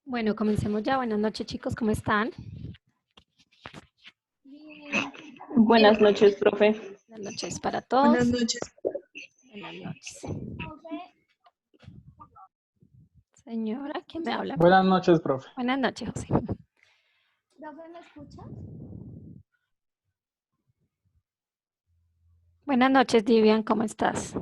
Bueno, comencemos ya. Buenas noches, chicos, ¿cómo están? Bien. Buenas noches, profe. Buenas noches para todos. Buenas noches. Buenas noches. Profe, Señora, ¿quién me habla? Buenas noches, profe. Buenas noches, José. ¿profe me escucha? Buenas noches, Vivian, ¿cómo estás?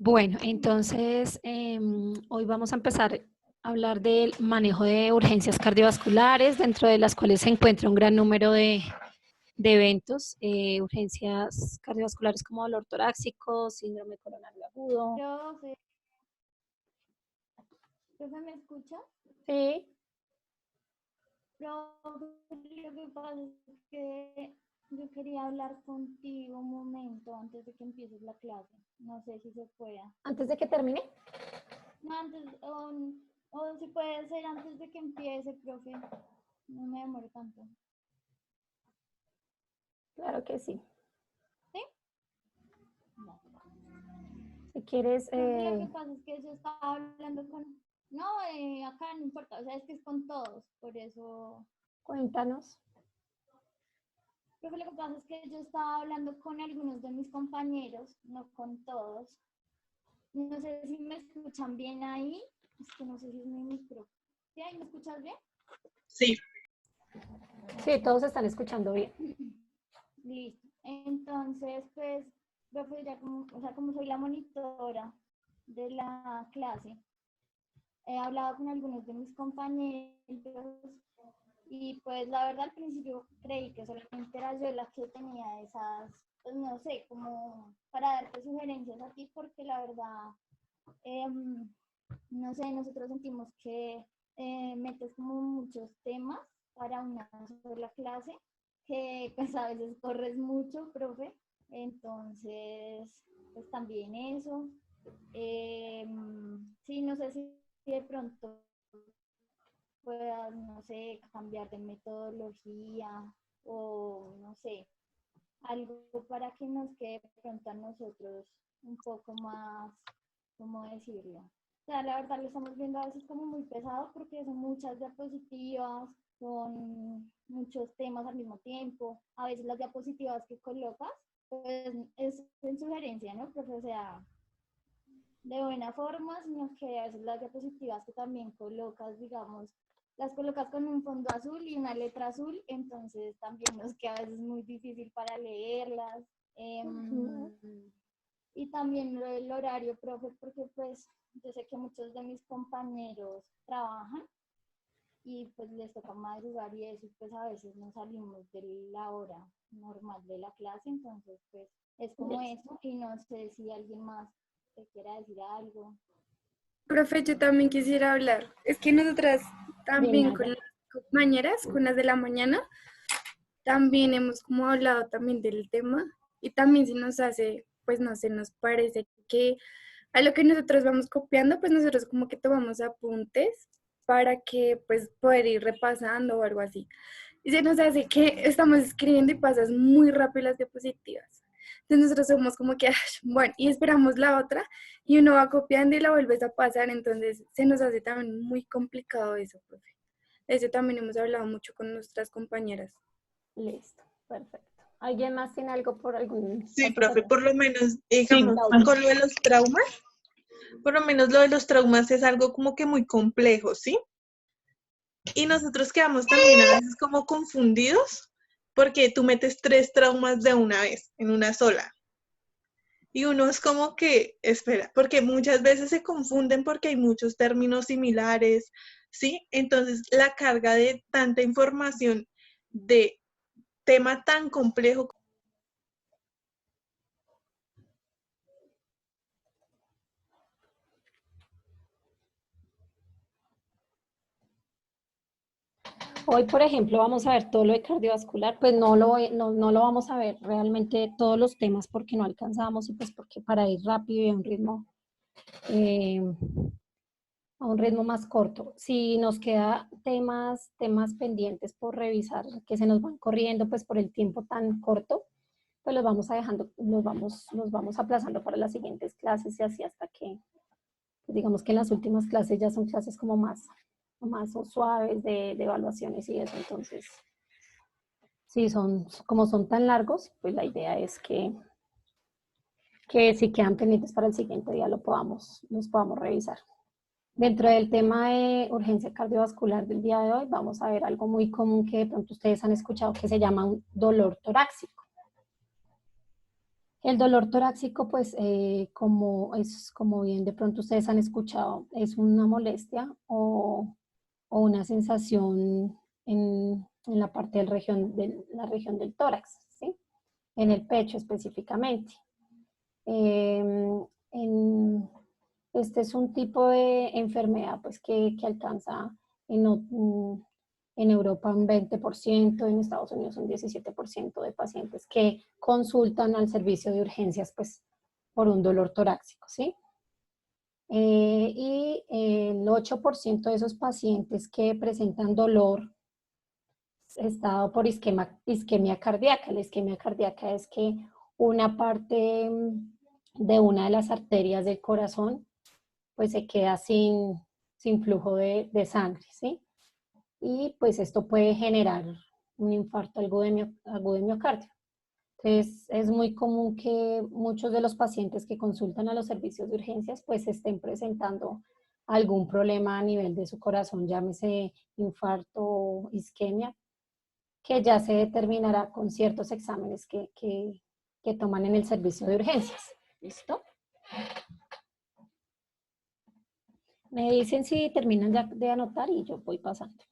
Bueno, entonces hoy vamos a empezar a hablar del manejo de urgencias cardiovasculares, dentro de las cuales se encuentra un gran número de eventos, urgencias cardiovasculares como dolor torácico, síndrome coronario agudo. ¿Profe me escucha? Sí. Profe, lo que pasa es que yo quería hablar contigo un momento antes de que empieces la clase. No sé si se pueda. ¿Antes de que termine? No, antes, o si puede ser antes de que empiece, profe. No me demore tanto. Claro que sí. ¿Sí? No. Si quieres... Profe, lo que pasa es que yo estaba hablando con... No, acá no importa, o sea, es que es con todos, por eso... Cuéntanos. Profe, lo que pasa es que yo estaba hablando con algunos de mis compañeros, no con todos. No sé si me escuchan bien ahí. Es que no sé si es mi micro. ¿Sí? ¿Ahí me escuchas bien? Sí. Sí, todos están escuchando bien. Listo. Entonces, pues, profe, ya como, o sea, como soy la monitora de la clase, he hablado con algunos de mis compañeros y pues la verdad al principio creí que solamente era yo la que tenía esas, pues no sé, como para darte sugerencias a ti porque la verdad, no sé, nosotros sentimos que metes como muchos temas para una sola clase, que pues a veces corres mucho, profe, entonces pues también eso. Sí, no sé si de pronto puedas, no sé, cambiar de metodología o no sé, algo para que nos quede de pronto a nosotros un poco más, ¿cómo decirlo? O sea, la verdad lo estamos viendo a veces como muy pesado porque son muchas diapositivas, son muchos temas al mismo tiempo. A veces las diapositivas que colocas, pues es en sugerencia, ¿no? Profe, o sea, de buena forma, sino que a veces las diapositivas que también colocas, digamos, las colocas con un fondo azul y una letra azul, entonces también nos queda a veces muy difícil para leerlas. Y también lo del horario, profe, porque pues yo sé que muchos de mis compañeros trabajan y pues les toca madrugar y eso, y pues a veces no salimos de la hora normal de la clase, entonces pues es como eso y no sé si alguien más te quiera decir algo. Profe, yo también quisiera hablar. Es que nosotras también con las compañeras, con las de la mañana, también hemos como hablado también del tema y también si nos hace, pues no sé, nos parece que a lo que nosotros vamos copiando, pues nosotros como que tomamos apuntes para que pues poder ir repasando o algo así. Y se nos hace que estamos escribiendo y pasas muy rápido las diapositivas. Entonces nosotros somos como que, bueno, y esperamos la otra y uno va copiando y la vuelves a pasar, entonces se nos hace también muy complicado eso, profe. De eso también hemos hablado mucho con nuestras compañeras. Listo, perfecto. ¿Alguien más tiene algo por algún? Sí, profe, por lo menos, digamos, Claudia. con lo de los traumas, por lo menos lo de los traumas es algo como que muy complejo, ¿sí? Y nosotros quedamos también a veces como confundidos porque tú metes 3 traumas de una vez, en una sola. Y uno es como que, espera, porque muchas veces se confunden porque hay muchos términos similares, ¿sí? Entonces, la carga de tanta información de tema tan complejo. Hoy, por ejemplo, vamos a ver todo lo de cardiovascular, pues no lo vamos a ver realmente todos los temas porque no alcanzamos y pues porque para ir rápido y eh, a un ritmo más corto. Si nos queda temas pendientes por revisar que se nos van corriendo pues por el tiempo tan corto, pues los vamos a dejando, los vamos aplazando para las siguientes clases y así hasta que, pues digamos que en las últimas clases ya son clases como más suaves de evaluaciones y eso. Entonces, sí, como son tan largos, pues la idea es que si quedan pendientes para el siguiente día los podamos revisar. Dentro del tema de urgencia cardiovascular del día de hoy, vamos a ver algo muy común que de pronto ustedes han escuchado que se llama un dolor torácico. El dolor torácico, pues, como bien de pronto ustedes han escuchado, es una molestia o una sensación en la parte de la región del tórax, ¿sí? En el pecho específicamente. Este es un tipo de enfermedad pues, que alcanza en Europa un 20%, en Estados Unidos un 17% de pacientes que consultan al servicio de urgencias pues, por un dolor torácico, ¿sí? Y el 8% de esos pacientes que presentan dolor es dado por isquemia cardíaca. La isquemia cardíaca es que una parte de una de las arterias del corazón pues se queda sin flujo de sangre, ¿sí? Y pues esto puede generar un infarto agudo de miocardio. Entonces es muy común que muchos de los pacientes que consultan a los servicios de urgencias pues estén presentando algún problema a nivel de su corazón, llámese infarto o isquemia, que ya se determinará con ciertos exámenes que toman en el servicio de urgencias. ¿Listo? Me dicen si terminan ya de anotar y yo voy pasando.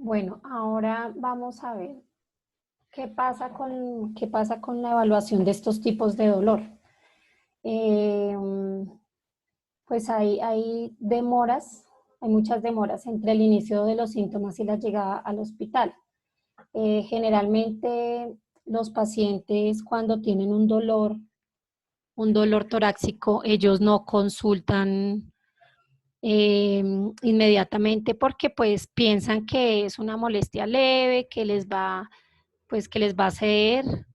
Bueno, ahora vamos a ver qué pasa con la evaluación de estos tipos de dolor. Pues hay demoras, hay muchas demoras entre el inicio de los síntomas y la llegada al hospital. Generalmente los pacientes cuando tienen un dolor torácico, ellos no consultan inmediatamente porque pues piensan que es una molestia leve, que les va a ceder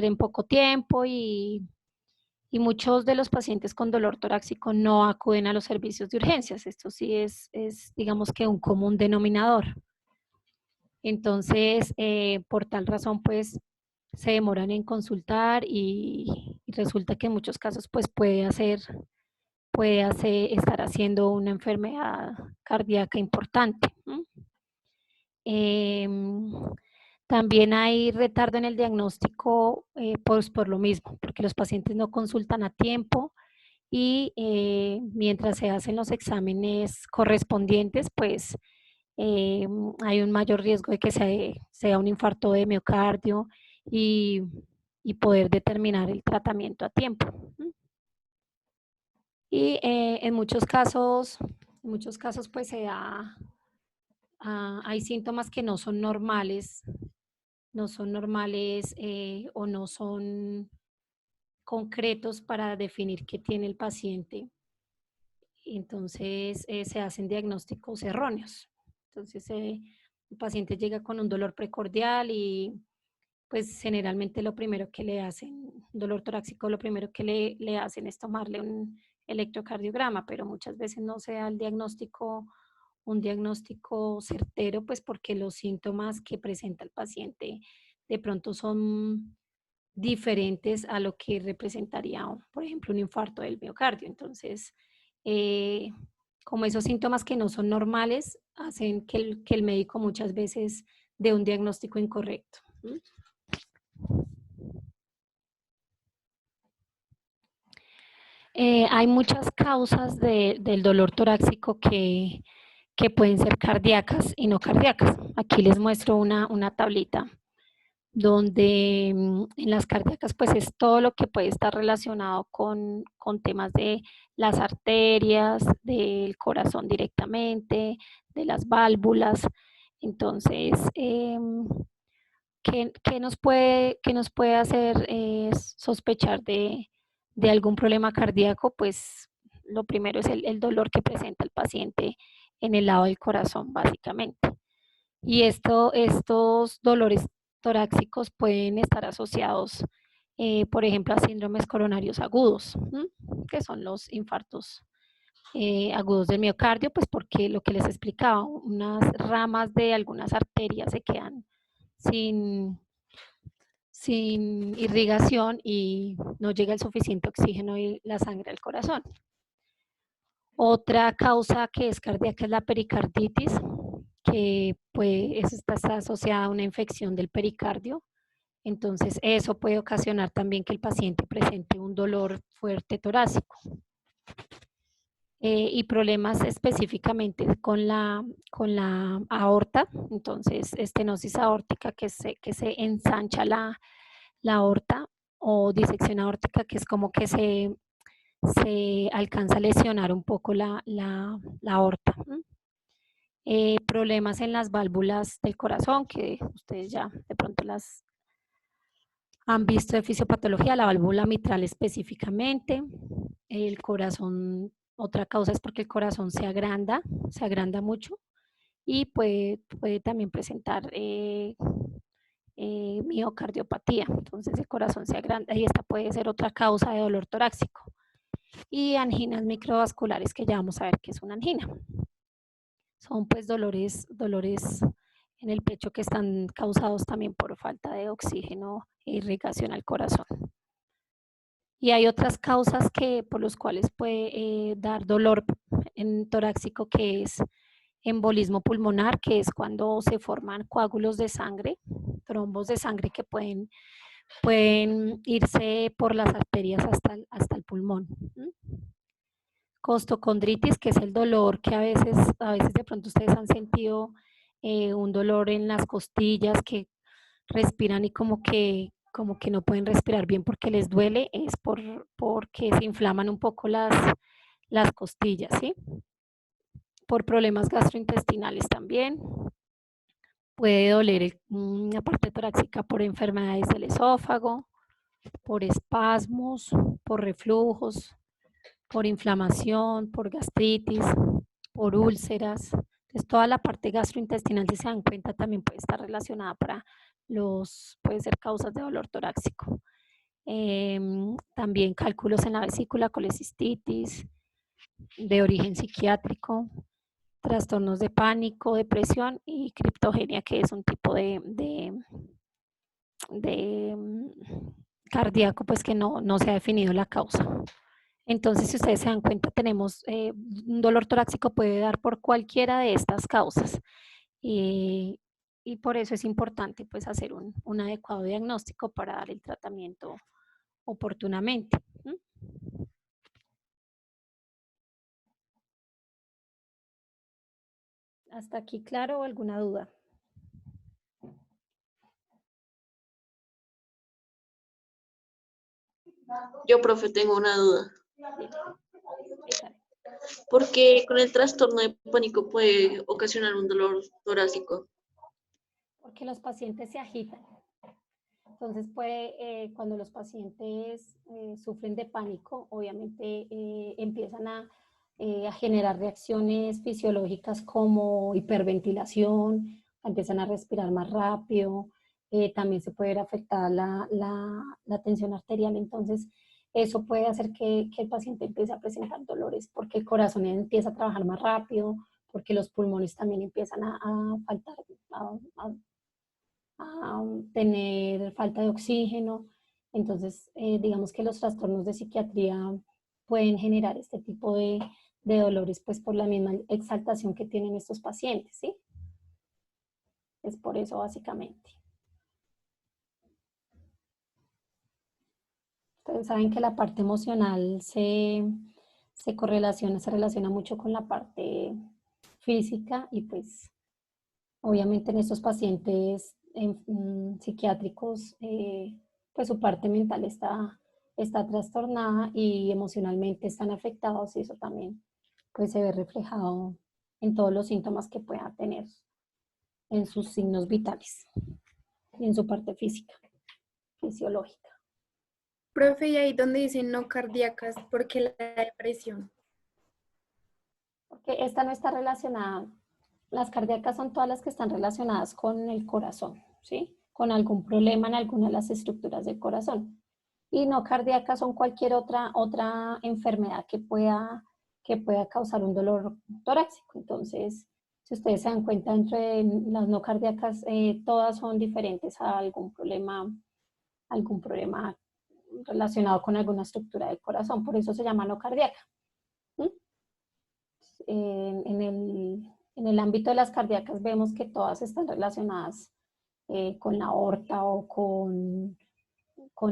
en poco tiempo y muchos de los pacientes con dolor torácico no acuden a los servicios de urgencias. Esto sí es digamos que un común denominador. Entonces, por tal razón, pues, se demoran en consultar y resulta que en muchos casos, pues, puede estar haciendo una enfermedad cardíaca importante. También hay retardo en el diagnóstico pues, por lo mismo, porque los pacientes no consultan a tiempo y mientras se hacen los exámenes correspondientes, pues hay un mayor riesgo de que sea un infarto de miocardio y poder determinar el tratamiento a tiempo. Y en muchos casos pues se da, hay síntomas que no son normales o no son concretos para definir qué tiene el paciente. Entonces se hacen diagnósticos erróneos. Entonces el paciente llega con un dolor precordial y pues generalmente lo primero que le hacen, dolor torácico, lo primero que le hacen es tomarle un electrocardiograma, pero muchas veces no se da un diagnóstico certero, pues porque los síntomas que presenta el paciente de pronto son diferentes a lo que representaría, por ejemplo, un infarto del miocardio. Entonces, como esos síntomas que no son normales, hacen que el médico muchas veces dé un diagnóstico incorrecto. Hay muchas causas del dolor torácico que pueden ser cardíacas y no cardíacas. Aquí les muestro una tablita donde en las cardíacas pues es todo lo que puede estar relacionado con temas de las arterias, del corazón directamente, de las válvulas. Entonces, ¿qué nos puede hacer sospechar de algún problema cardíaco? Pues lo primero es el dolor que presenta el paciente en el lado del corazón, básicamente. Y estos dolores torácicos pueden estar asociados, por ejemplo, a síndromes coronarios agudos, que son los infartos agudos del miocardio, pues porque lo que les explicaba, unas ramas de algunas arterias se quedan sin irrigación y no llega el suficiente oxígeno y la sangre al corazón. Otra causa que es cardíaca es la pericarditis, que pues está asociada a una infección del pericardio. Entonces eso puede ocasionar también que el paciente presente un dolor fuerte torácico. Y problemas específicamente con la aorta, entonces estenosis aórtica, que se ensancha la aorta, o disección aórtica, que es como que se alcanza a lesionar un poco la aorta. Problemas en las válvulas del corazón, que ustedes ya de pronto las han visto de fisiopatología, la válvula mitral específicamente. El corazón, otra causa es porque el corazón se agranda mucho y puede también presentar miocardiopatía. Entonces el corazón se agranda y esta puede ser otra causa de dolor torácico. Y anginas microvasculares, que ya vamos a ver qué es una angina. Son pues dolores en el pecho que están causados también por falta de oxígeno e irrigación al corazón. Y hay otras causas por los cuales puede dar dolor en torácico, que es embolismo pulmonar, que es cuando se forman coágulos de sangre, trombos de sangre que pueden irse por las arterias hasta el pulmón. Costocondritis, que es el dolor que a veces de pronto ustedes han sentido un dolor en las costillas, que respiran y como que no pueden respirar bien porque les duele, es porque se inflaman un poco las costillas, ¿sí? Por problemas gastrointestinales también. Puede doler una parte torácica por enfermedades del esófago, por espasmos, por reflujos, por inflamación, por gastritis, por úlceras. Entonces, toda la parte gastrointestinal, si se dan cuenta, también puede estar relacionada puede ser causas de dolor torácico. También cálculos en la vesícula, colecistitis, de origen psiquiátrico, trastornos de pánico, depresión y criptogenia, que es un tipo de cardíaco, pues que no se ha definido la causa. Entonces, si ustedes se dan cuenta, tenemos un dolor torácico puede dar por cualquiera de estas causas. Y por eso es importante pues hacer un adecuado diagnóstico para dar el tratamiento oportunamente. ¿Hasta aquí claro o alguna duda? Yo, profe, tengo una duda. ¿Por qué con el trastorno de pánico puede ocasionar un dolor torácico? Porque los pacientes se agitan. Entonces, cuando los pacientes sufren de pánico, obviamente empiezan a generar reacciones fisiológicas como hiperventilación, empiezan a respirar más rápido, también se puede ver afectada la tensión arterial. Entonces, eso puede hacer que el paciente empiece a presentar dolores porque el corazón empieza a trabajar más rápido, porque los pulmones también empiezan a faltar, a tener falta de oxígeno. Entonces, digamos que los trastornos de psiquiatría pueden generar este tipo de dolores, pues por la misma exaltación que tienen estos pacientes, ¿sí? Es por eso básicamente. Ustedes saben que la parte emocional se relaciona mucho con la parte física y pues obviamente en estos pacientes psiquiátricos, pues su parte mental está trastornada y emocionalmente están afectados y eso también pues se ve reflejado en todos los síntomas que pueda tener en sus signos vitales y en su parte física, fisiológica. Profe, y ahí donde dicen no cardíacas, ¿por qué la depresión? Porque esta no está relacionada, las cardíacas son todas las que están relacionadas con el corazón, ¿sí? Con algún problema en alguna de las estructuras del corazón. Y no cardíacas son cualquier otra enfermedad que pueda causar un dolor torácico. Entonces, si ustedes se dan cuenta, entre las no cardíacas, todas son diferentes a algún problema relacionado con alguna estructura del corazón. Por eso se llama no cardíaca. ¿Mm? En el ámbito de las cardíacas vemos que todas están relacionadas con la aorta o con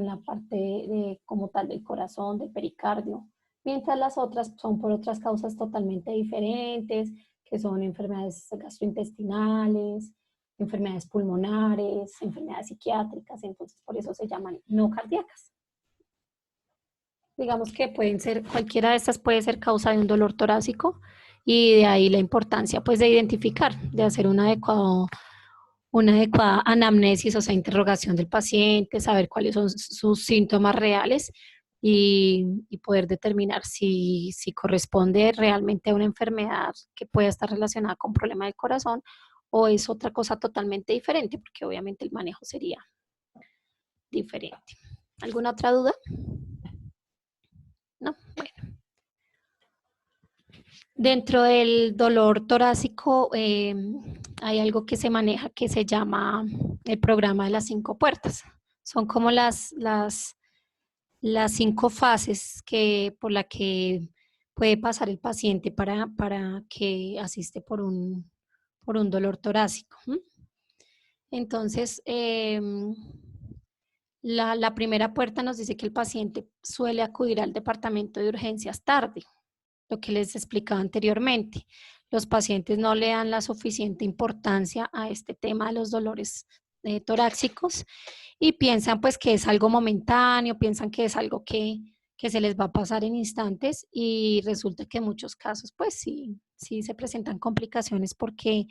la parte como tal del corazón, del pericardio, mientras las otras son por otras causas totalmente diferentes, que son enfermedades gastrointestinales, enfermedades pulmonares, enfermedades psiquiátricas, entonces por eso se llaman no cardíacas. Digamos que pueden ser, cualquiera de estas puede ser causa de un dolor torácico y de ahí la importancia pues de identificar, de hacer una adecuada anamnesis, o sea, interrogación del paciente, saber cuáles son sus síntomas reales y poder determinar si corresponde realmente a una enfermedad que pueda estar relacionada con problema del corazón o es otra cosa totalmente diferente, porque obviamente el manejo sería diferente. ¿Alguna otra duda? No, bueno. Dentro del dolor torácico hay algo que se maneja que se llama el programa de las 5 puertas. Son como las 5 fases por la que puede pasar el paciente para que asiste por un dolor torácico. Entonces, la primera puerta nos dice que el paciente suele acudir al departamento de urgencias tarde, lo que les explicaba anteriormente. Los pacientes no le dan la suficiente importancia a este tema de los dolores torácicos y piensan pues que es algo momentáneo, piensan que es algo que se les va a pasar en instantes y resulta que en muchos casos pues sí se presentan complicaciones porque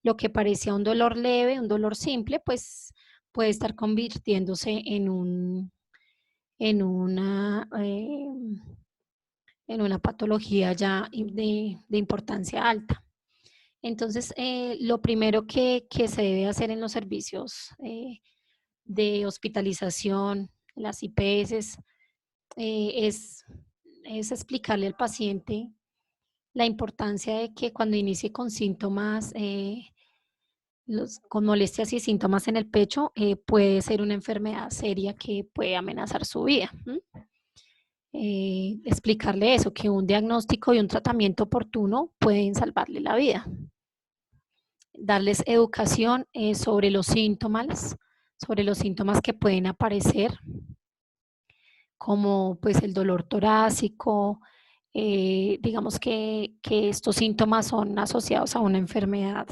lo que parecía un dolor leve, un dolor simple, pues puede estar convirtiéndose en una patología ya de importancia alta. Entonces, lo primero que se debe hacer en los servicios de hospitalización, las IPS, es explicarle al paciente la importancia de que cuando inicie con síntomas, con molestias y síntomas en el pecho, puede ser una enfermedad seria que puede amenazar su vida. Explicarle eso, que un diagnóstico y un tratamiento oportuno pueden salvarle la vida. Darles educación sobre los síntomas que pueden aparecer, como pues el dolor torácico, digamos que estos síntomas son asociados a una enfermedad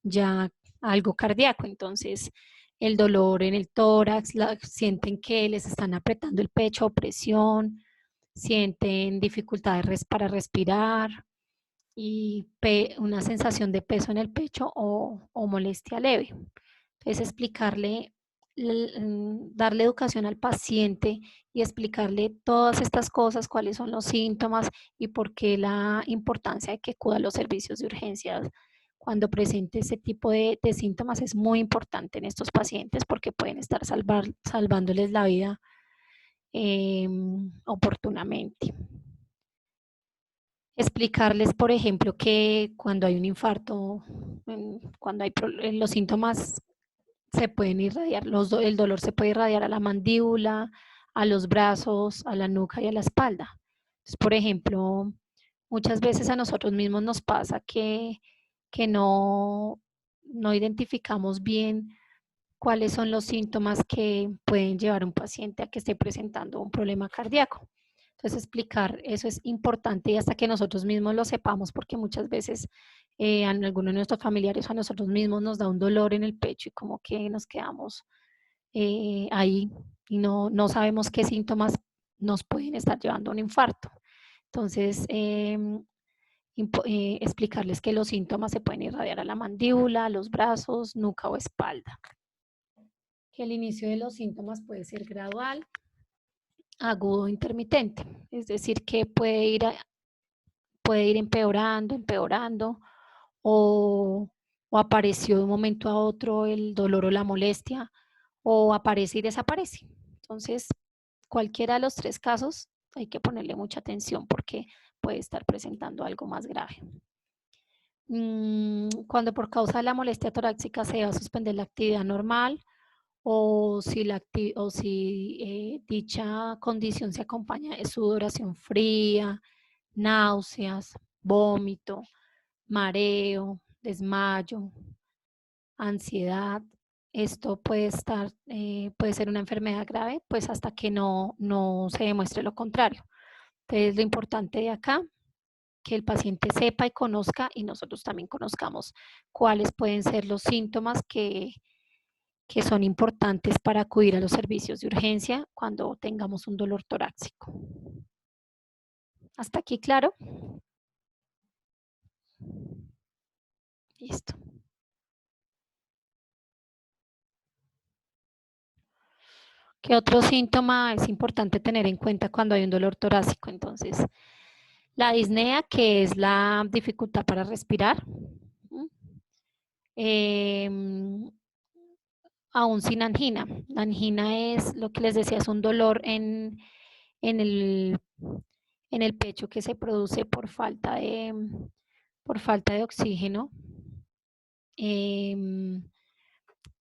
ya algo cardíaco, entonces el dolor en el tórax, sienten que les están apretando el pecho, presión, sienten dificultades para respirar y una sensación de peso en el pecho o molestia leve. Entonces explicarle, darle educación al paciente y explicarle todas estas cosas, cuáles son los síntomas y por qué la importancia de que acuda a los servicios de urgencias cuando presente ese tipo de síntomas es muy importante en estos pacientes porque pueden estar salvándoles la vida oportunamente. Explicarles, por ejemplo, que cuando hay un infarto, cuando hay los síntomas se pueden irradiar, el dolor se puede irradiar a la mandíbula, a los brazos, a la nuca y a la espalda. Entonces, por ejemplo, muchas veces a nosotros mismos nos pasa que no identificamos bien cuáles son los síntomas que pueden llevar a un paciente a que esté presentando un problema cardíaco. Entonces, explicar eso es importante y hasta que nosotros mismos lo sepamos, porque muchas veces a algunos de nuestros familiares o a nosotros mismos nos da un dolor en el pecho y como que nos quedamos ahí y no sabemos qué síntomas nos pueden estar llevando a un infarto. Entonces, explicarles que los síntomas se pueden irradiar a la mandíbula, a los brazos, nuca o espalda. Que el inicio de los síntomas puede ser gradual, agudo o intermitente, es decir, que puede ir empeorando o apareció de un momento a otro el dolor o la molestia o aparece y desaparece. Entonces, cualquiera de los 3 casos hay que ponerle mucha atención porque puede estar presentando algo más grave. Cuando por causa de la molestia torácica se va a suspender la actividad normal o si dicha condición se acompaña de sudoración fría, náuseas, vómito, mareo, desmayo, ansiedad. Esto puede ser una enfermedad grave, pues hasta que no se demuestre lo contrario. Entonces, lo importante de acá, que el paciente sepa y conozca y nosotros también conozcamos cuáles pueden ser los síntomas que son importantes para acudir a los servicios de urgencia cuando tengamos un dolor torácico. ¿Hasta aquí claro? Listo. ¿Qué otro síntoma es importante tener en cuenta cuando hay un dolor torácico? Entonces, la disnea, que es la dificultad para respirar, aún sin angina. La angina es lo que les decía, es un dolor en el pecho que se produce por falta de oxígeno.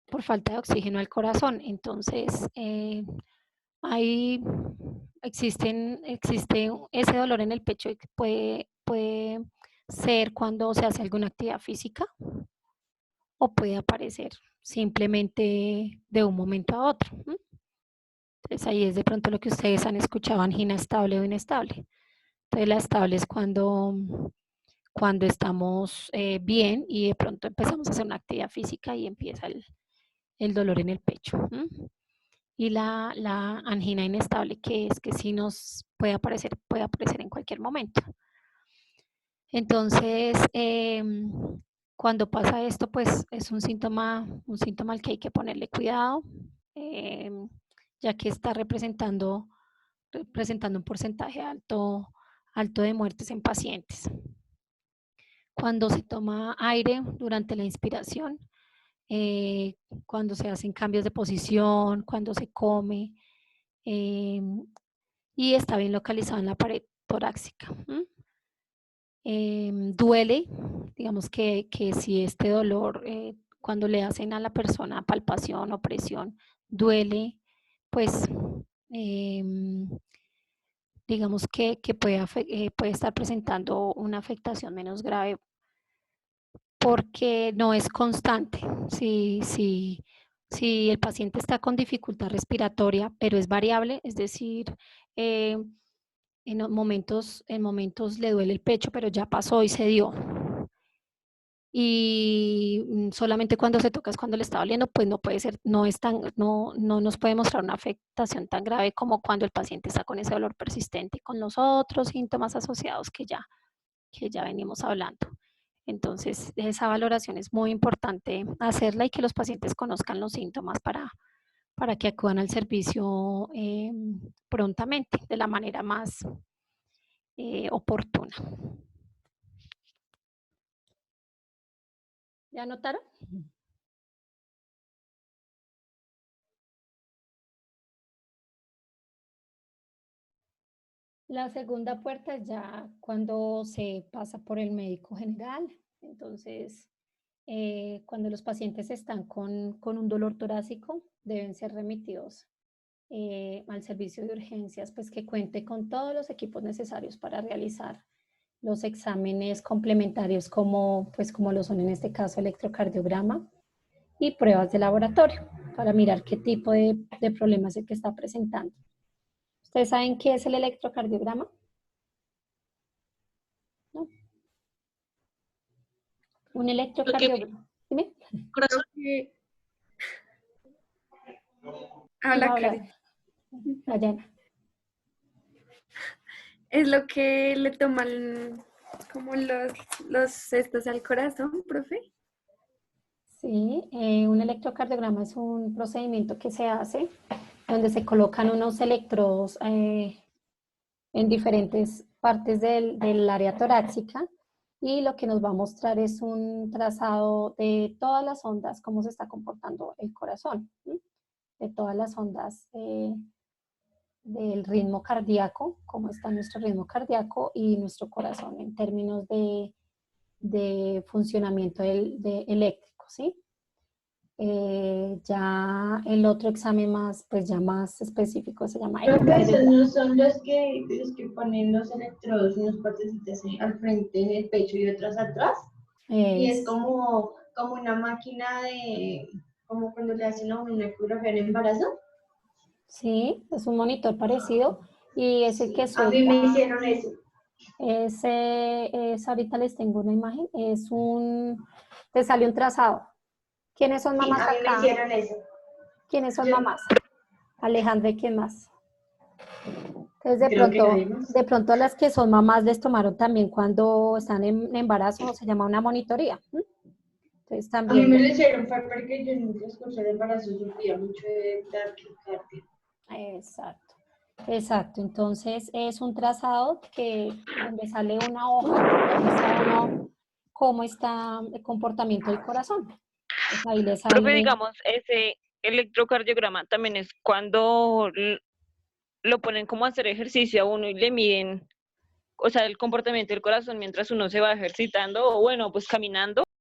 Por falta de oxígeno al corazón. Entonces, existe ese dolor en el pecho que puede ser cuando se hace alguna actividad física o puede aparecer simplemente de un momento a otro. Entonces, ahí es de pronto lo que ustedes han escuchado, angina estable o inestable. Entonces, la estable es cuando estamos bien y de pronto empezamos a hacer una actividad física y empieza el dolor en el pecho. Y la angina inestable, que es que sí nos puede aparecer en cualquier momento. Entonces, cuando pasa esto, pues es un síntoma al que hay que ponerle cuidado, ya que está representando un porcentaje alto de muertes en pacientes. Cuando se toma aire durante la inspiración, cuando se hacen cambios de posición, cuando se come y está bien localizado en la pared torácica. Duele, digamos que si este dolor, cuando le hacen a la persona palpación o presión, duele, pues digamos que puede estar presentando una afectación menos grave porque no es constante. Si el paciente está con dificultad respiratoria, pero es variable, es decir, en momentos le duele el pecho, pero ya pasó y se dio. Y solamente cuando se toca es cuando le está doliendo, pues no puede ser, no nos puede mostrar una afectación tan grave como cuando el paciente está con ese dolor persistente, con los otros síntomas asociados que ya venimos hablando. Entonces, esa valoración es muy importante hacerla y que los pacientes conozcan los síntomas para que acudan al servicio prontamente, de la manera más oportuna. ¿Ya notaron? La segunda puerta es ya cuando se pasa por el médico general. Entonces, cuando los pacientes están con un dolor torácico, deben ser remitidos al servicio de urgencias, pues que cuente con todos los equipos necesarios para realizar los exámenes complementarios como lo son en este caso electrocardiograma y pruebas de laboratorio para mirar qué tipo de problema es el que está presentando. ¿Ustedes saben qué es el electrocardiograma? ¿No? Un electrocardiograma. Dime. Corazón. Que- Habla, Habla. Karen. Dayana. Es lo que le toman como los estos al corazón, profe. Sí, un electrocardiograma es un procedimiento que se hace donde se colocan unos electrodos en diferentes partes del área torácica y lo que nos va a mostrar es un trazado de todas las ondas, cómo se está comportando el corazón, ¿sí? De todas las ondas del ritmo cardíaco, cómo está nuestro ritmo cardíaco y nuestro corazón en términos de funcionamiento eléctrico, ¿sí? Ya el otro examen más, pues ya más específico se llama Creo que esos ecocardiograma. no son los que ponen los electrodos y unas partecitas al frente en el pecho y otras atrás. Y es como una máquina como cuando le hacen a uno una ecografía en embarazo. Sí, es un monitor parecido y es el que A mí me suelta, hicieron eso. ahorita les tengo una imagen, te sale un trazado. ¿Quiénes son Sí, mamás a mí me acá? hicieron eso. ¿Quiénes son Yo- mamás? Alejandra, ¿y quién más? Entonces, Creo que nadie más. de pronto las que son mamás les tomaron también cuando están en embarazo, se llama una monitoría. ¿M? Entonces A mí me también, lo hicieron fue porque yo en el transcurso del embarazo sufría mucho de taquicardia. exacto, exacto. Entonces es un trazado donde sale una hoja, donde está uno cómo está el comportamiento del corazón. Pues ahí le Profe, sale, digamos, ese electrocardiograma también es cuando lo ponen como a hacer ejercicio a uno y le miden, o sea, el comportamiento del corazón mientras uno se va ejercitando, o bueno, pues caminando.